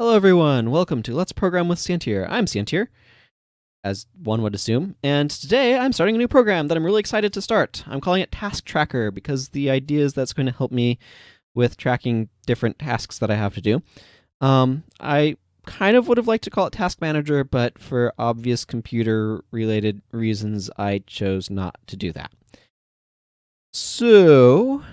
Hello everyone, welcome to Let's Program with Santier. I'm Santier, as one would assume, and today I'm starting a new program that I'm really excited to start. I'm calling it Task Tracker because the idea is that's going to help me with tracking different tasks that I have to do. I kind of would have liked to call it Task Manager, but for obvious computer-related reasons, I chose not to do that. So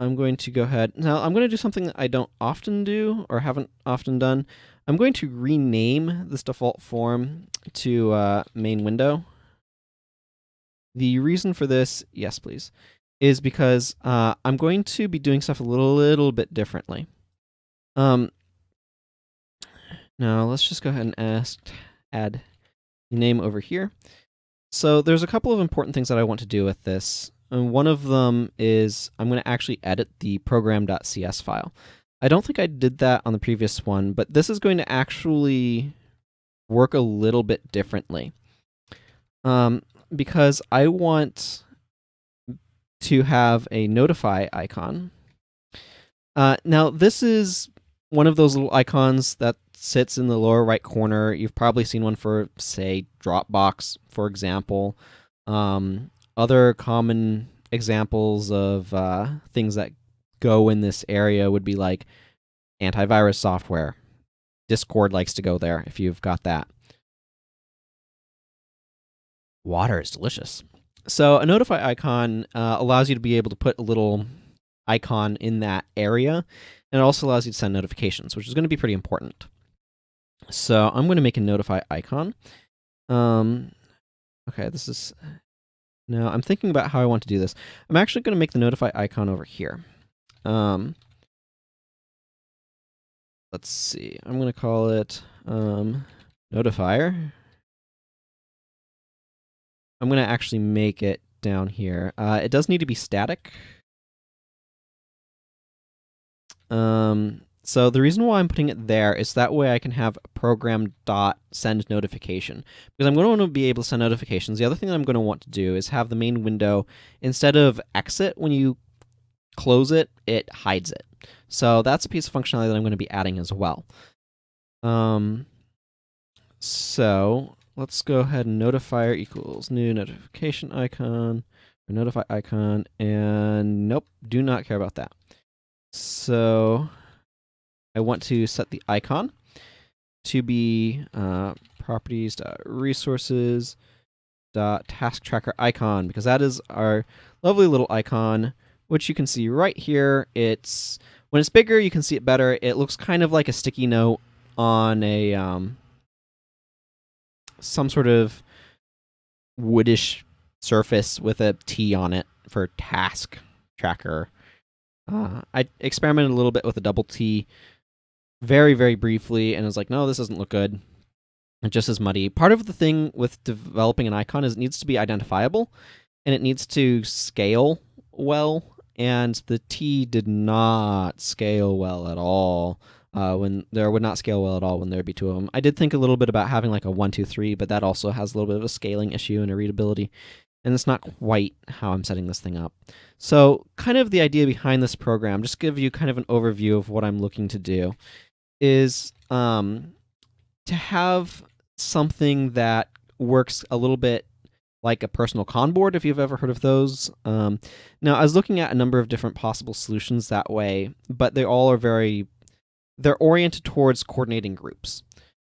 I'm going to go ahead. Now, I'm going to do something that I don't often do or haven't often done. I'm going to rename this default form to main window. The reason for this, yes, please, is because I'm going to be doing stuff a little bit differently. Now, let's just go ahead and add the name over here. So there's a couple of important things that I want to do with this. And one of them is I'm going to actually edit the program.cs file. I don't think I did that on the previous one, but this is going to actually work a little bit differently. Because I want to have a notify icon. Now, this is one of those little icons that sits in the lower right corner. You've probably seen one for, say, Dropbox, for example. Other common examples of things that go in this area would be like antivirus software. Discord likes to go there if you've got that. Water is delicious. So a notify icon allows you to be able to put a little icon in that area, and it also allows you to send notifications, which is going to be pretty important. So I'm going to make a notify icon. Okay, this is... Now, I'm thinking about how I want to do this. I'm actually going to make the notify icon over here. Let's see. I'm going to call it notifier. I'm going to actually make it down here. It does need to be static. So the reason why I'm putting it there is that way I can have program.send notification. Because I'm going to want to be able to send notifications. The other thing that I'm going to want to do is have the main window, instead of exit when you close it, it hides it. So that's a piece of functionality that I'm going to be adding as well. So let's go ahead and notifier equals new notification icon, or notify icon, and nope, do not care about that. So I want to set the icon to be properties.resources.taskTrackerIcon, because that is our lovely little icon, which you can see right here. When it's bigger, you can see it better. It looks kind of like a sticky note on a some sort of woodish surface with a T on it for task tracker. I experimented a little bit with a double T very briefly, and was like, no, this doesn't look good. It just is muddy. Part of the thing with developing an icon is it needs to be identifiable, and it needs to scale well, and the T did not scale well at all. When there would not scale well at all when there'd be two of them. I did think a little bit about having like a 1, 2, 3, but that also has a little bit of a scaling issue and a readability, and it's not quite how I'm setting this thing up. So kind of the idea behind this program, just give you kind of an overview of what I'm looking to do, is to have something that works a little bit like a personal con board, if you've ever heard of those. Now, I was looking at a number of different possible solutions that way, but they all are they're oriented towards coordinating groups.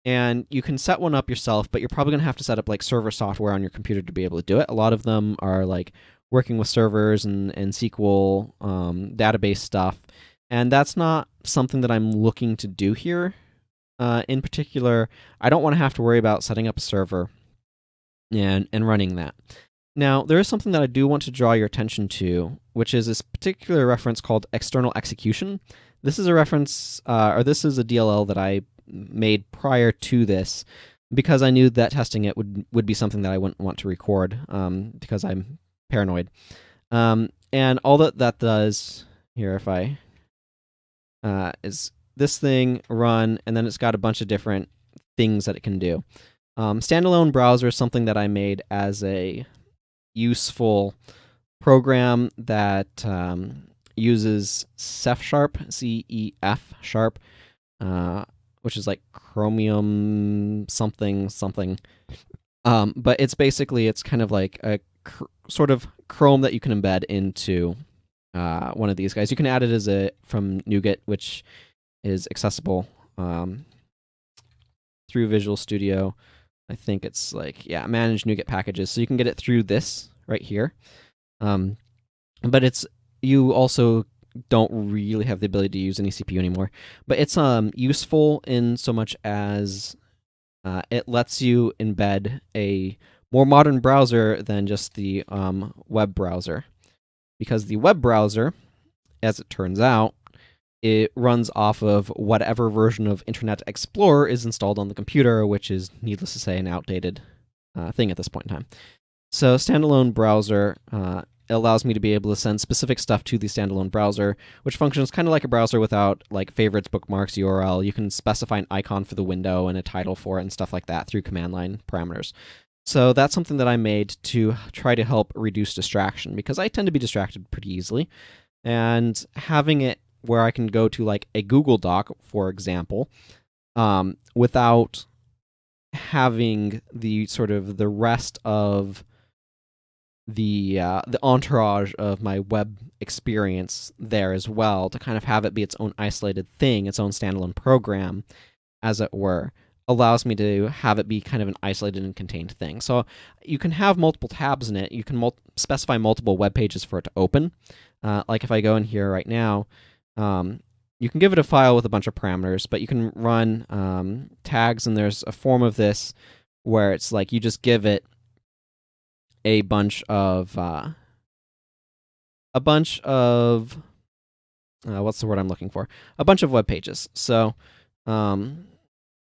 And you can set one up yourself, but you're probably going to have to set up like server software on your computer to be able to do it. A lot of them are like working with servers and SQL database stuff. And that's not something that I'm looking to do here. In particular, I don't want to have to worry about setting up a server and running that. Now, there is something that I do want to draw your attention to, which is this particular reference called external execution. This is a reference, or this is a DLL that I made prior to this, because I knew that testing it would be something that I wouldn't want to record, because I'm paranoid. And all that does here, if I is this thing run, and then it's got a bunch of different things that it can do. Standalone browser is something that I made as a useful program that uses Cef Sharp, C-E-F Sharp, which is like Chromium something something. But it's kind of like a sort of Chrome that you can embed into one of these guys. You can add it from NuGet, which is accessible through Visual Studio. I think it's like, manage NuGet packages. So you can get it through this right here. But you also don't really have the ability to use any CPU anymore. But it's useful in so much as it lets you embed a more modern browser than just the web browser. Because the web browser, as it turns out, it runs off of whatever version of Internet Explorer is installed on the computer, which is, needless to say, an outdated thing at this point in time. So standalone browser allows me to be able to send specific stuff to the standalone browser, which functions kind of like a browser without like favorites, bookmarks, URL. You can specify an icon for the window and a title for it and stuff like that through command line parameters. So that's something that I made to try to help reduce distraction, because I tend to be distracted pretty easily. And having it where I can go to like a Google Doc, for example, without having the sort of the rest of the entourage of my web experience there as well, to kind of have it be its own isolated thing, its own standalone program, as it were, allows me to have it be kind of an isolated and contained thing. So you can have multiple tabs in it. You can specify multiple web pages for it to open. Like if I go in here right now, you can give it a file with a bunch of parameters, but you can run tags, and there's a form of this where it's like you just give it a bunch of what's the word I'm looking for? A bunch of web pages. So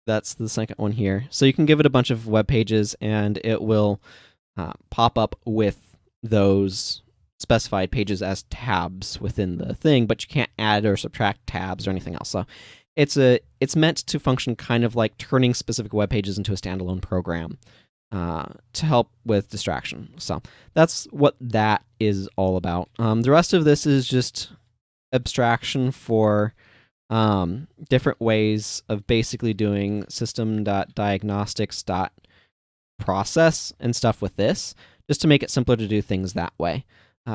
that's the second one here. So you can give it a bunch of web pages, and it will pop up with those specified pages as tabs within the thing, but you can't add or subtract tabs or anything else. So it's meant to function kind of like turning specific web pages into a standalone program to help with distraction. So that's what that is all about. The rest of this is just abstraction for different ways of basically doing system.diagnostics.process and stuff with this, just to make it simpler to do things that way.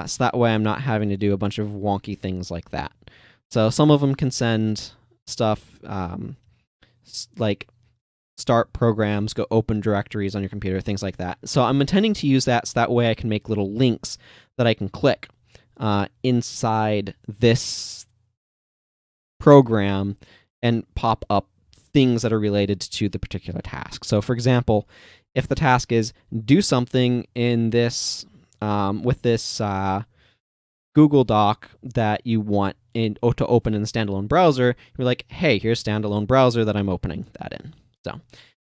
So that way I'm not having to do a bunch of wonky things like that. So some of them can send stuff like start programs, go open directories on your computer, things like that. So I'm intending to use that so that way I can make little links that I can click inside this program and pop up things that are related to the particular task. So for example, if the task is do something in this with this Google Doc that you want to open in the standalone browser, you're like, hey, here's standalone browser that I'm opening that in. So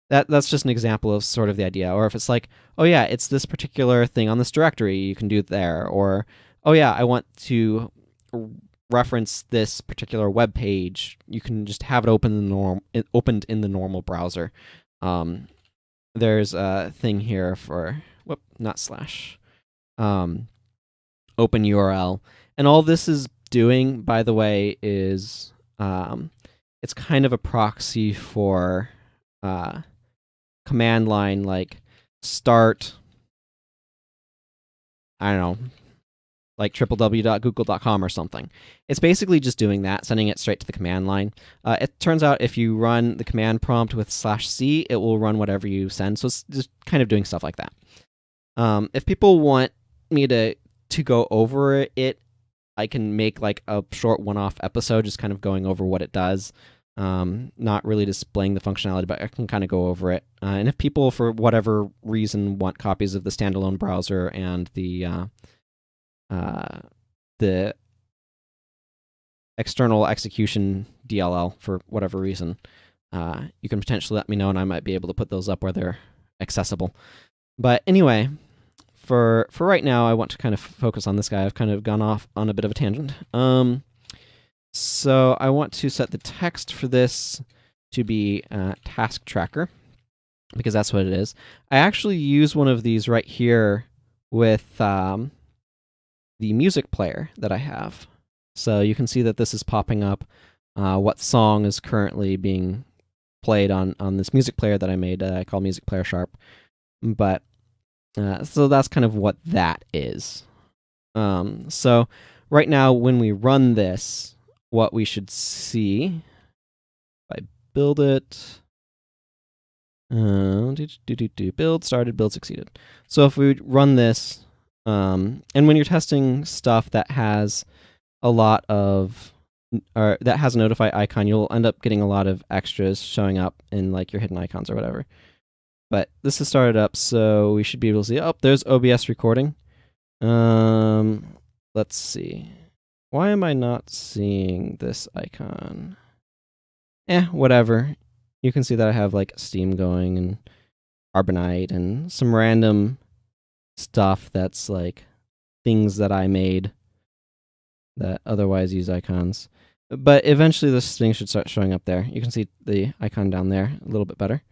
that's just an example of sort of the idea. Or if it's like, oh yeah, it's this particular thing on this directory, you can do it there. Or, oh yeah, I want to reference this particular web page, you can just have it opened in the normal browser. There's a thing here for not slash open URL, and all this is doing, by the way, is it's kind of a proxy for command line, like start, I don't know, like www.google.com or something. It's basically just doing that, sending it straight to the command line. It turns out if you run the command prompt with /c, it will run whatever you send. So it's just kind of doing stuff like that. If people want me to go over it, I can make like a short one-off episode just kind of going over what it does. Not really displaying the functionality, but I can kind of go over it. And if people, for whatever reason, want copies of the standalone browser and the external execution DLL for whatever reason, you can potentially let me know, and I might be able to put those up where they're accessible. But anyway, for right now, I want to kind of focus on this guy. I've kind of gone off on a bit of a tangent. So I want to set the text for this to be task tracker, because that's what it is. I actually use one of these right here with the music player that I have. So you can see that this is popping up what song is currently being played on this music player that I made. I call Music Player Sharp. But so that's kind of what that is. So right now, when we run this, what we should see, if I build it, build started, build succeeded. So if we run this, and when you're testing stuff that has a lot of, or that has a notify icon, you'll end up getting a lot of extras showing up in like your hidden icons or whatever. But this is started up, so we should be able to see. Oh, there's OBS recording. Let's see. Why am I not seeing this icon? Whatever. You can see that I have like Steam going and Carbonite and some random stuff that's like things that I made that otherwise use icons. But eventually this thing should start showing up there. You can see the icon down there a little bit better.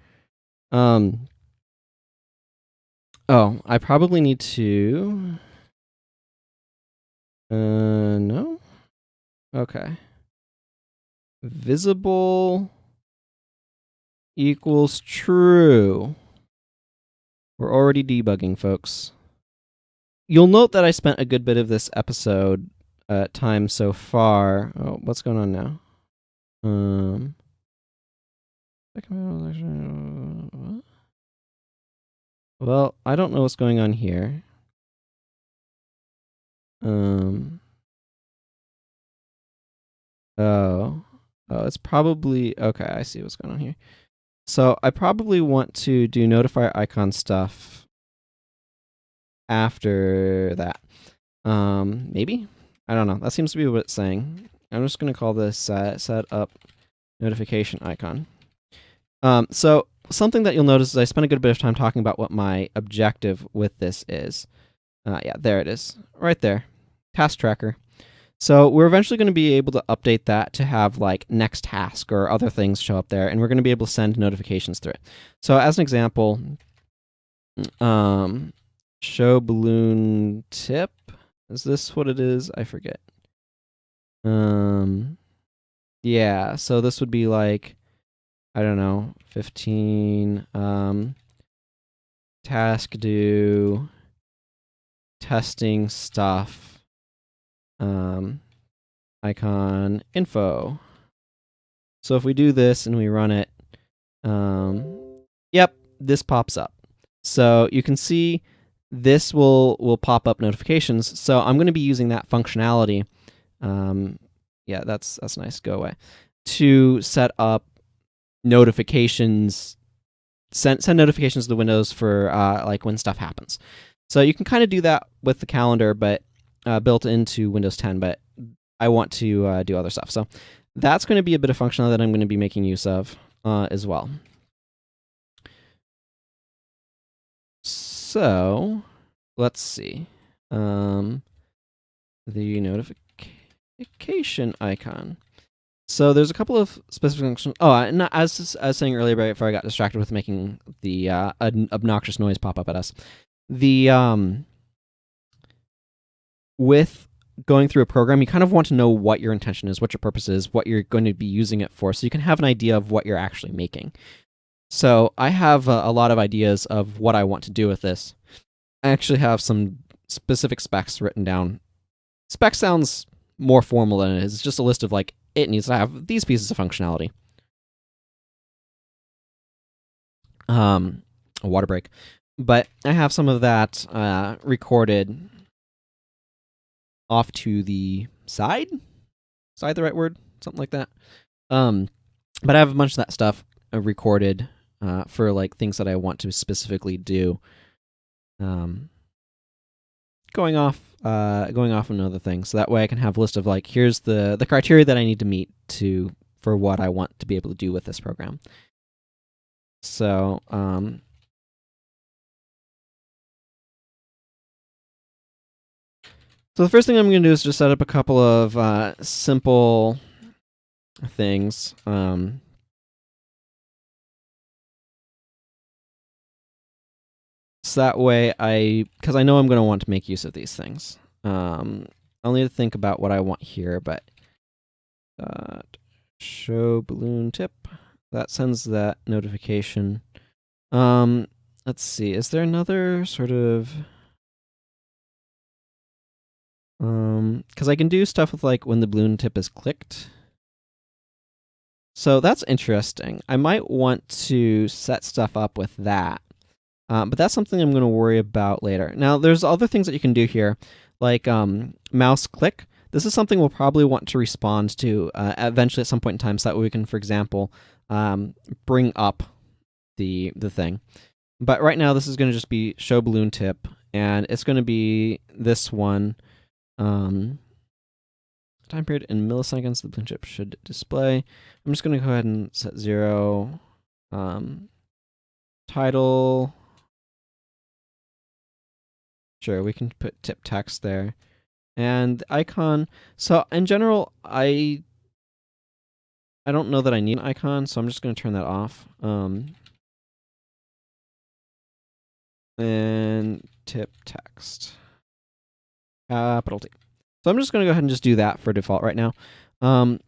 Oh, I probably need to... no? Okay. Visible equals true. We're already debugging, folks. You'll note that I spent a good bit of this episode time so far. Oh, what's going on now? Well, I don't know what's going on here. Oh, it's probably... Okay, I see what's going on here. So I probably want to do notify icon stuff after that. Maybe? I don't know. That seems to be what it's saying. I'm just going to call this set up notification icon. So something that you'll notice is I spent a good bit of time talking about what my objective with this is. Yeah, there it is. Right there. Task tracker. So we're eventually going to be able to update that to have like next task or other things show up there, and we're going to be able to send notifications through it. So as an example, show balloon tip. Is this what it is? I forget. Yeah, so this would be like, I don't know, 15, task due, testing stuff, icon info. So if we do this and we run it, yep, this pops up. So you can see this will pop up notifications. So I'm going to be using that functionality. Yeah, that's nice. Go away. To set up notifications, send notifications to the windows for like when stuff happens. So you can kind of do that with the calendar, but built into Windows 10. But I want to do other stuff. So that's going to be a bit of functionality that I'm going to be making use of as well. So let's see. The notification icon. So there's a couple of specific functions. Oh, and as I was saying earlier, before I got distracted with making the an obnoxious noise pop up at us, the with going through a program, you kind of want to know what your intention is, what your purpose is, what you're going to be using it for, so you can have an idea of what you're actually making. So I have a lot of ideas of what I want to do with this. I actually have some specific specs written down. Spec sounds more formal than it is. It's just a list of like, it needs to have these pieces of functionality. A water break. But I have some of that recorded off to the side? Side the right word? Something like that. But I have a bunch of that stuff recorded for like things that I want to specifically do. Going off another thing, so that way I can have a list of like, here's the criteria that I need to meet for what I want to be able to do with this program. So so the first thing I'm going to do is just set up a couple of simple things. So that way because I know I'm going to want to make use of these things. I'll need to think about what I want here, but show balloon tip. That sends that notification. Let's see. Is there another sort of because I can do stuff with like when the balloon tip is clicked. So that's interesting. I might want to set stuff up with that. But that's something I'm going to worry about later. Now, there's other things that you can do here, like mouse click. This is something we'll probably want to respond to eventually at some point in time, so that way we can, for example, bring up the thing. But right now, this is going to just be show balloon tip, and it's going to be this one. Time period in milliseconds, the balloon tip should display. I'm just going to go ahead and set 0. Title. Sure, we can put tip text there. And the icon. So in general, I don't know that I need an icon, so I'm just going to turn that off. And tip text. Capital T. So I'm just going to go ahead and just do that for default right now. And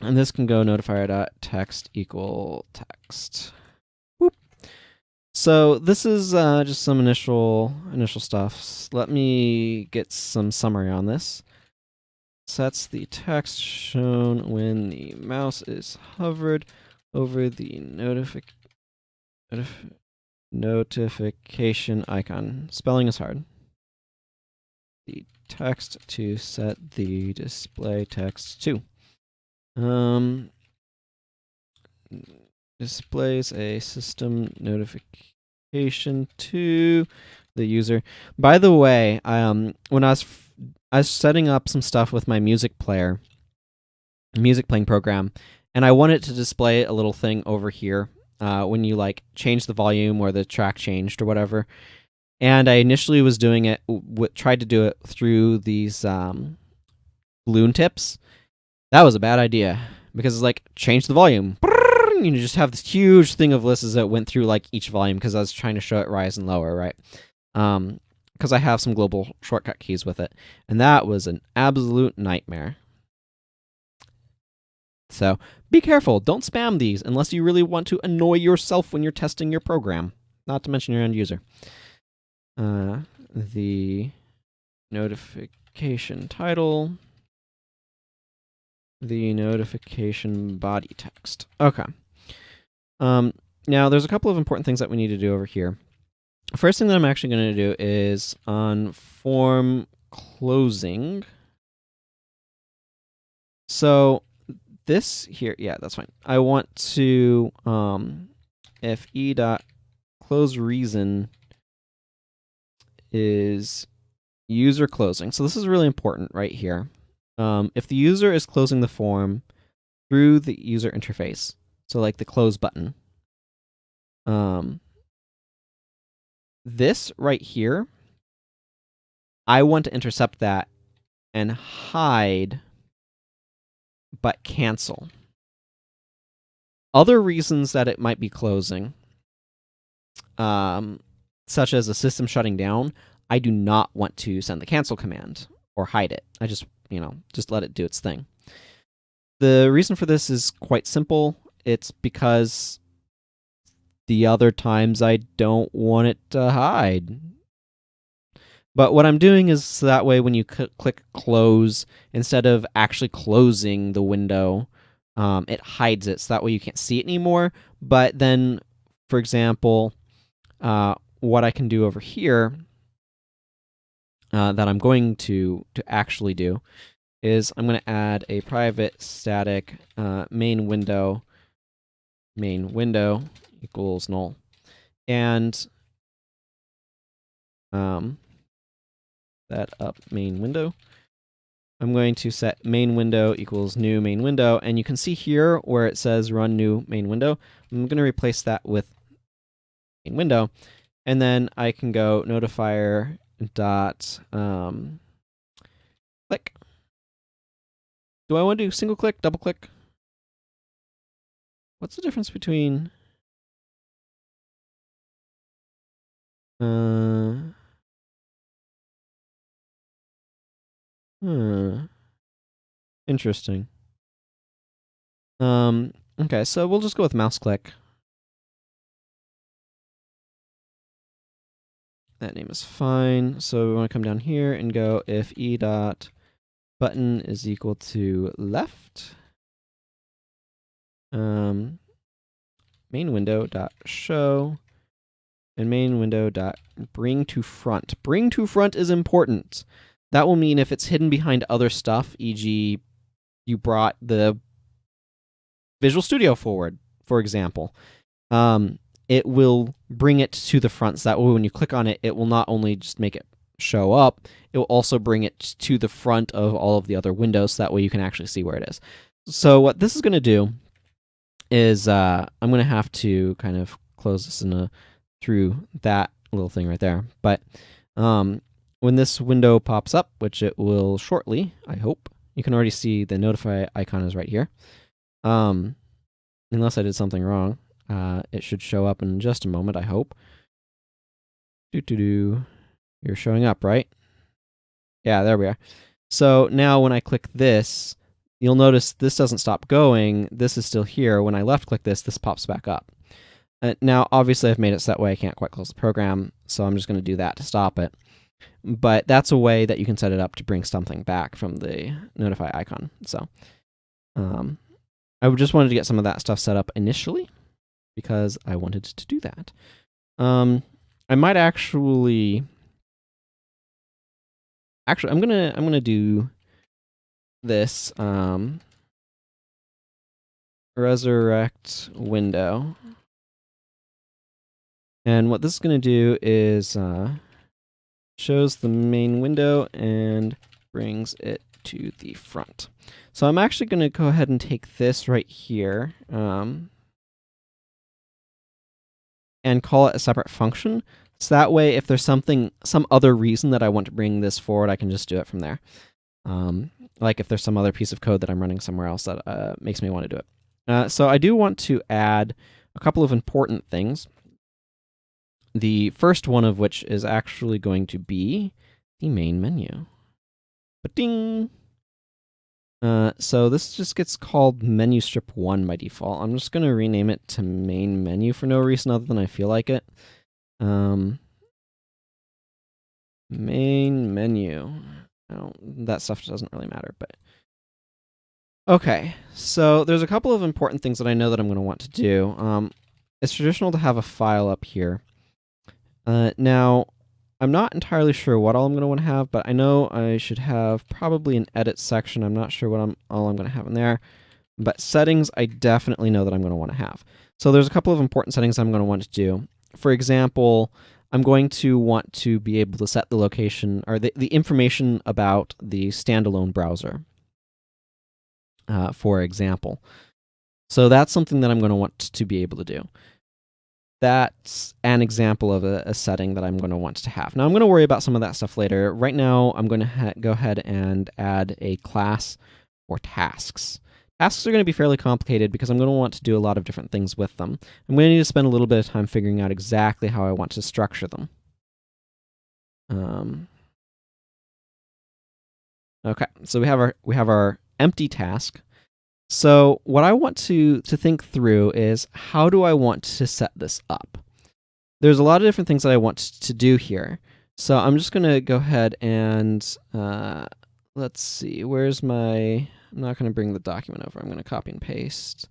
this can go notifier.text equal text. Whoop. So this is just some initial stuff. Let me get some summary on this. Sets the text shown when the mouse is hovered over the notification icon. Spelling is hard. The text to set the display text to. Displays a system notification to the user. By the way, when I was setting up some stuff with my music playing program, and I wanted to display a little thing over here when you like change the volume or the track changed or whatever. And I initially was doing it, tried to do it through these balloon tips. That was a bad idea because it's like change the volume. You just have this huge thing of lists that went through like each volume because I was trying to show it rise and lower, right? Because I have some global shortcut keys with it, and that was an absolute nightmare. So be careful. Don't spam these unless you really want to annoy yourself when you're testing your program, not to mention your end user. The notification title, the notification body text. Okay. Now, there's a couple of important things that we need to do over here. First thing that I'm actually going to do is on form closing. So this here, yeah, that's fine. I want to if e.close reason is user closing. So this is really important right here. If the user is closing the form through the user interface, so like the close button, this right here, I want to intercept that and hide, but cancel. Other reasons that it might be closing, such as the system shutting down, I do not want to send the cancel command or hide it. I just, just let it do its thing. The reason for this is quite simple. It's because the other times I don't want it to hide. But what I'm doing is so that way when you click close, instead of actually closing the window, it hides it. So that way you can't see it anymore. But then, for example, what I can do over here that I'm going to actually do is I'm going to add a private static main window equals null. And that up main window. I'm going to set main window equals new main window. And you can see here where it says run new main window. I'm going to replace that with main window. And then I can go notifier dot click. Do I want to do single click, double click? What's the difference between interesting. Okay, so we'll just go with mouse click. That name is fine. So we want to come down here and go if e dot button is equal to left. Main window dot show and main window dot bring to front. Bring to front is important. That will mean if it's hidden behind other stuff, e.g., you brought the Visual Studio forward, for example, it will bring it to the front. So that way when you click on it, it will not only just make it show up, it will also bring it to the front of all of the other windows, so that way you can actually see where it is. So what this is going to do is I'm going to have to kind of close this through that little thing right there. But when this window pops up, which it will shortly, I hope, you can already see the Notify icon is right here. Unless I did something wrong, it should show up in just a moment, I hope. You're showing up, right? Yeah, there we are. So now when I click this, you'll notice this doesn't stop going. This is still here. When I left click this, this pops back up. Now, obviously, I've made it so that way I can't quite close the program, so I'm just going to do that to stop it. But that's a way that you can set it up to bring something back from the Notify icon. So I just wanted to get some of that stuff set up initially because I wanted to do that. I might actually I'm gonna do this resurrect window, and what this is gonna do is shows the main window and brings it to the front. So I'm actually going to go ahead and take this right here and call it a separate function. So that way, if there's some other reason that I want to bring this forward, I can just do it from there. Like if there's some other piece of code that I'm running somewhere else that makes me want to do it. So I do want to add a couple of important things. The first one of which is actually going to be the main menu. Ba-ding! So this just gets called menu strip 1 by default. I'm just going to rename it to main menu for no reason other than I feel like it. Main menu. Oh, that stuff doesn't really matter, but okay. So there's a couple of important things that I know that I'm going to want to do. It's traditional to have a file up here. Now, I'm not entirely sure what all I'm going to want to have, but I know I should have probably an edit section. I'm not sure what all I'm going to have in there, but settings I definitely know that I'm going to want to have. So there's a couple of important settings I'm going to want to do. For example, I'm going to want to be able to set the location or the information about the standalone browser, for example. So that's something that I'm going to want to be able to do. That's an example of a setting that I'm going to want to have. Now, I'm going to worry about some of that stuff later. Right now, I'm going to go ahead and add a class for tasks. Tasks are going to be fairly complicated because I'm going to want to do a lot of different things with them. I'm going to need to spend a little bit of time figuring out exactly how I want to structure them. Okay, so we have our empty task. So what I want to think through is how do I want to set this up? There's a lot of different things that I want to do here. So I'm just going to go ahead and let's see. Where's my... I'm not going to bring the document over. I'm going to copy and paste.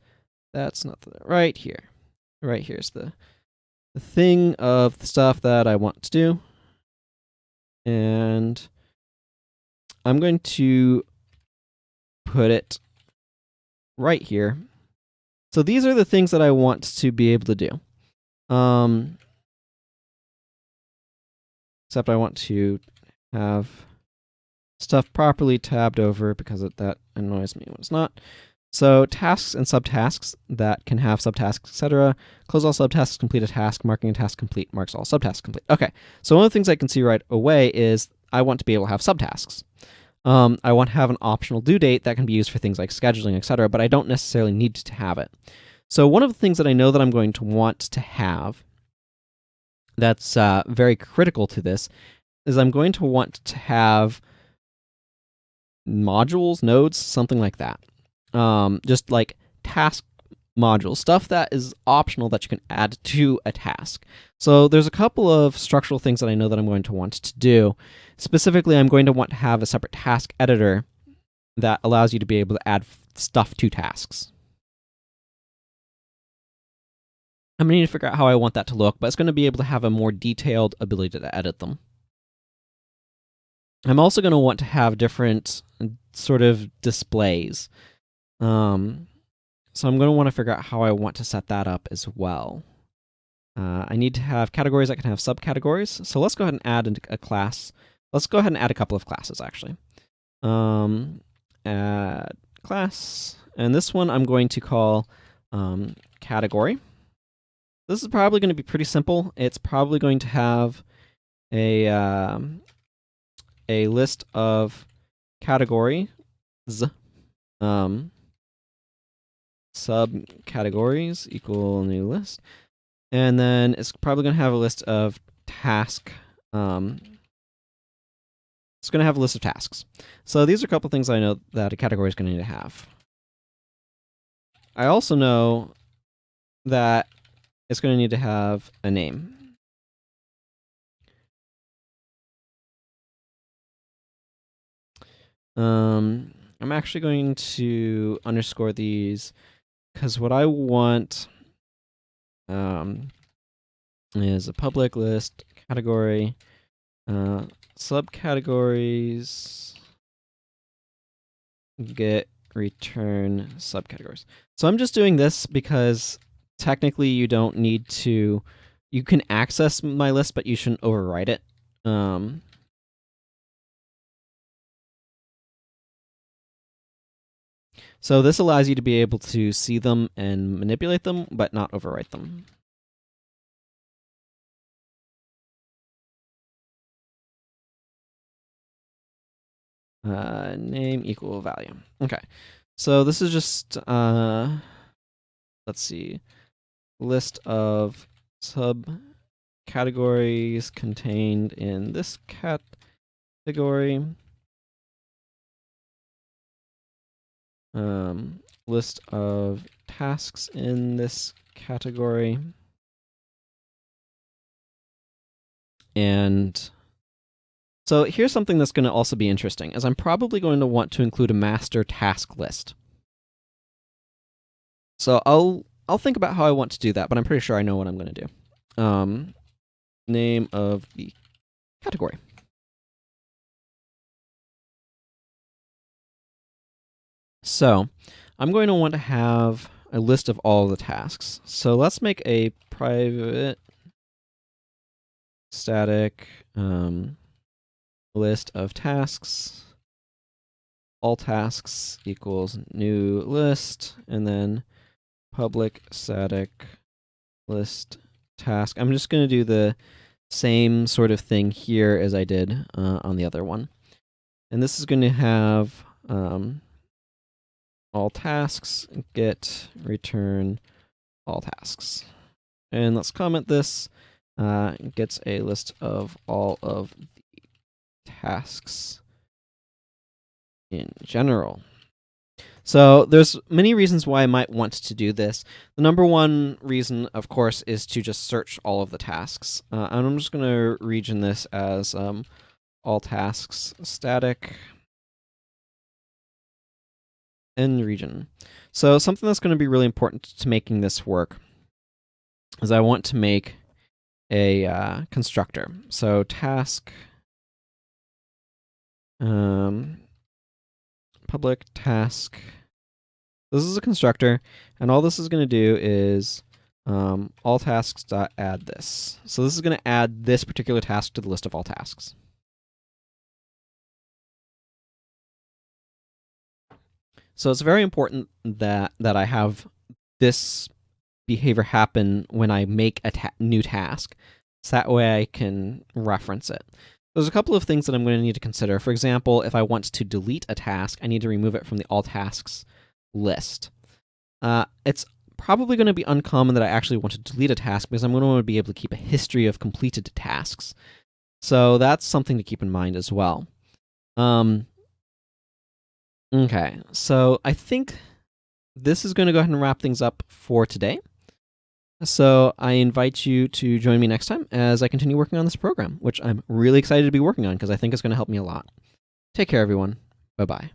That's not right here. Right here's the thing of the stuff that I want to do. And I'm going to put it right here. So these are the things that I want to be able to do. Except I want to have stuff properly tabbed over because that annoys me when it's not. So tasks and subtasks that can have subtasks, etc. Close all subtasks, complete a task, marking a task complete, marks all subtasks complete. Okay, so one of the things I can see right away is I want to be able to have subtasks. I want to have an optional due date that can be used for things like scheduling, etc., but I don't necessarily need to have it. So one of the things that I know that I'm going to want to have that's very critical to this is I'm going to want to have modules, nodes, something like that. Just like task module, stuff that is optional that you can add to a task. So there's a couple of structural things that I know that I'm going to want to do. Specifically, I'm going to want to have a separate task editor that allows you to be able to add stuff to tasks. I'm going to need to figure out how I want that to look, but it's going to be able to have a more detailed ability to edit them. I'm also going to want to have different sort of displays. So I'm going to want to figure out how I want to set that up as well. I need to have categories that can have subcategories. So let's go ahead and add a class. Let's go ahead and add a couple of classes, actually. Add class. And this one I'm going to call category. This is probably going to be pretty simple. It's probably going to have a list of categories, subcategories equal new list, and then it's probably going to have a list of task. It's going to have a list of tasks. So these are a couple things I know that a category is going to need to have. I also know that it's going to need to have a name. I'm actually going to underscore these because what I want is a public list category, subcategories, get return subcategories. So I'm just doing this because technically you don't need to, you can access my list, but you shouldn't overwrite it. So this allows you to be able to see them and manipulate them, but not overwrite them. Name equal value. Okay, so this is just, let's see, list of subcategories contained in this category. List of tasks in this category. And so here's something that's going to also be interesting, is I'm probably going to want to include a master task list. So I'll think about how I want to do that, but I'm pretty sure I know what I'm going to do. Name of the category. So I'm going to want to have a list of all the tasks. So let's make a private static list of tasks. All tasks equals new list, and then public static list task. I'm just going to do the same sort of thing here as I did on the other one. And this is going to have all tasks, get return all tasks. And let's comment this. Gets a list of all of the tasks in general. So there's many reasons why I might want to do this. The number one reason, of course, is to just search all of the tasks. And I'm just going to region this as all tasks static end region. So something that's going to be really important to making this work is I want to make a constructor. So task public task. This is a constructor, and all this is going to do is all tasks.add this. So this is going to add this particular task to the list of all tasks. So it's very important that I have this behavior happen when I make a new task. So that way I can reference it. There's a couple of things that I'm going to need to consider. For example, if I want to delete a task, I need to remove it from the all tasks list. It's probably going to be uncommon that I actually want to delete a task because I'm going to want to be able to keep a history of completed tasks. So that's something to keep in mind as well. Okay, so I think this is going to go ahead and wrap things up for today. So I invite you to join me next time as I continue working on this program, which I'm really excited to be working on because I think it's going to help me a lot. Take care, everyone. Bye-bye.